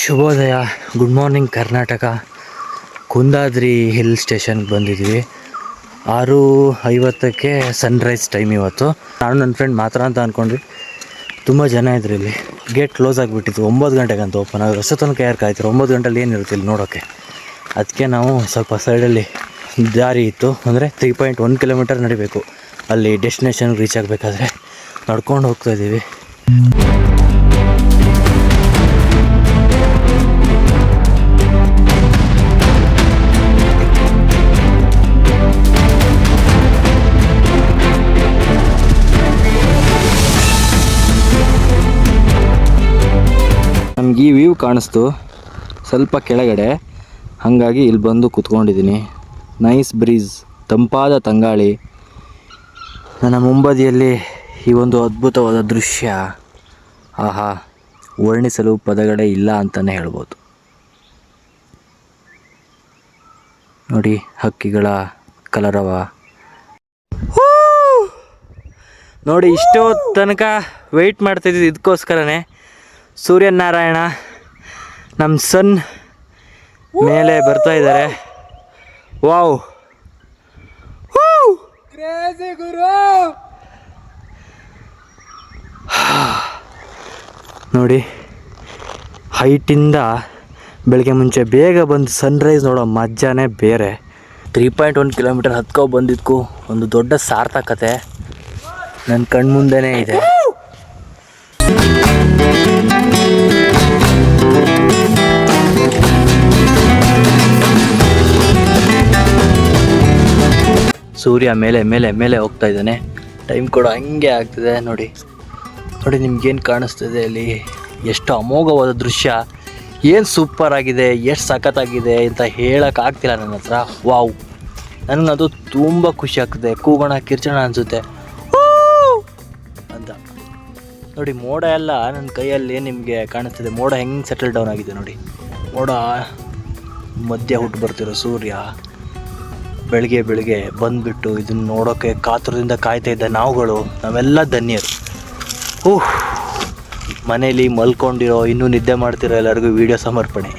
ಶುಭೋದಯ, good morning Karnataka. Kundadri hill ಸ್ಟೇಷನ್ಗೆ ಬಂದಿದ್ವಿ. 6:50ಕ್ಕೆ ಸನ್ರೈಸ್ ಟೈಮ್ ಇವತ್ತು. ನಾನು ನನ್ನ ಫ್ರೆಂಡ್ ಮಾತ್ರ ಅಂತ ಅಂದ್ಕೊಂಡ್ವಿ. ತುಂಬ ಜನ ಇದ್ರು. ಇಲ್ಲಿ ಗೇಟ್ ಕ್ಲೋಸ್ ಆಗಿಬಿಟ್ಟಿತ್ತು. 9 ಗಂಟೆಗಂತ ಓಪನ್ ಆಗೋದು. ಅಷ್ಟು ತನಕ ಯಾರು ಕಾಯ್ತಾರೆ? 9 ಗಂಟೆಲಿ ಏನಿರುತ್ತೆ ಇಲ್ಲಿ ನೋಡೋಕ್ಕೆ. ಅದಕ್ಕೆ ನಾವು ಸ್ವಲ್ಪ ಸೈಡಲ್ಲಿ ದಾರಿ ಇತ್ತು, ಅಂದರೆ 3.1 ಕಿಲೋಮೀಟರ್ ನಡಿಬೇಕು ಅಲ್ಲಿ ಡೆಸ್ಟಿನೇಷನ್ಗೆ ರೀಚ್ ಆಗಬೇಕಾದ್ರೆ. ನಡ್ಕೊಂಡು ಹೋಗ್ತಾಯಿದ್ದೀವಿ. ನಮ್ಗೆ ಈ ವ್ಯೂ ಕಾಣಿಸ್ತು ಸ್ವಲ್ಪ ಕೆಳಗಡೆ, ಹಾಗಾಗಿ ಇಲ್ಲಿ ಬಂದು ಕೂತ್ಕೊಂಡಿದ್ದೀನಿ. ನೈಸ್ ಬ್ರೀಸ್, ತಂಪಾದ ತಂಗಾಳಿ. ನನ್ನ ಮುಂಬದಿಯಲ್ಲಿ ಈ ಒಂದು ಅದ್ಭುತವಾದ ದೃಶ್ಯ, ಆಹಾ, ವರ್ಣಿಸಲು ಪದಗಳೇ ಇಲ್ಲ ಅಂತಲೇ ಹೇಳ್ಬೋದು. ನೋಡಿ ಹಕ್ಕಿಗಳ ಕಲರವ. ನೋಡಿ ಇಷ್ಟೋ ತನಕ ವೆಯ್ಟ್ ಮಾಡ್ತಾಯಿದ್ದು ಇದಕ್ಕೋಸ್ಕರನೇ. ಸೂರ್ಯನಾರಾಯಣ ನಮ್ಮ ಸನ್ ಮೇಲೆ ಬರ್ತಾ ಇದ್ದಾರೆ. ವಾವ್, ಕ್ರೇಜಿ ಗುರು. ನೋಡಿ ಹೈಟಿಂದ ಬೆಳಗ್ಗೆ ಮುಂಚೆ ಬೇಗ ಬಂದು ಸನ್ರೈಸ್ ನೋಡೋ ಮಜಾನೇ ಬೇರೆ. 3.1 ಕಿಲೋಮೀಟರ್ ಹತ್ಕೊ ಬಂದಿದ್ದಕ್ಕೂ ಒಂದು ದೊಡ್ಡ ಸಾರ್ಥಕತೆ ನನ್ನ ಕಣ್ಮುಂದೆನೇ ಇದೆ. ಸೂರ್ಯ ಮೇಲೆ ಮೇಲೆ ಮೇಲೆ ಹೋಗ್ತಾ ಇದ್ದಾನೆ. ಟೈಮ್ ಕೂಡ ಹಂಗೆ ಆಗ್ತಿದೆ. ನೋಡಿ ನೋಡಿ ನಿಮ್ಗೇನು ಕಾಣಿಸ್ತಿದೆ ಅಲ್ಲಿ? ಎಷ್ಟು ಅಮೋಘವಾದ ದೃಶ್ಯ, ಏನು ಸೂಪರ್ ಆಗಿದೆ, ಎಷ್ಟು ಸಖತ್ತಾಗಿದೆ ಅಂತ ಹೇಳೋಕ್ಕಾಗ್ತಿಲ್ಲ ನನ್ನ ಹತ್ರ. ವಾವ್, ನನಗದು ತುಂಬ ಖುಷಿ ಆಗ್ತದೆ. ಕೂಗೋಣ, ಕಿರ್ಚೋಣ ಅನಿಸುತ್ತೆ ಅಂತ. ನೋಡಿ ಮೋಡ ಎಲ್ಲ ನನ್ನ ಕೈಯಲ್ಲಿ ನಿಮಗೆ ಕಾಣಿಸ್ತಿದೆ. ಮೋಡ ಹೆಂಗೆ ಸೆಟಲ್ ಡೌನ್ ಆಗಿದೆ ನೋಡಿ. ಮೋಡ ಮಧ್ಯ ಹುಟ್ಟು ಬರ್ತಿರೋ ಸೂರ್ಯ ಬೆಳಗ್ಗೆ ಬೆಳಗ್ಗೆ ಬಂದುಬಿಟ್ಟು ಇದನ್ನು ನೋಡೋಕ್ಕೆ ಕಾತುರದಿಂದ ಕಾಯ್ತಾ ಇದ್ದ ನಾವೆಲ್ಲ ಧನ್ಯರು. ಮನೇಲಿ ಮಲ್ಕೊಂಡಿರೋ ಇನ್ನೂ ನಿದ್ದೆ ಮಾಡ್ತಿರೋ ಎಲ್ಲರಿಗೂ ವಿಡಿಯೋ ಸಮರ್ಪಣೆ.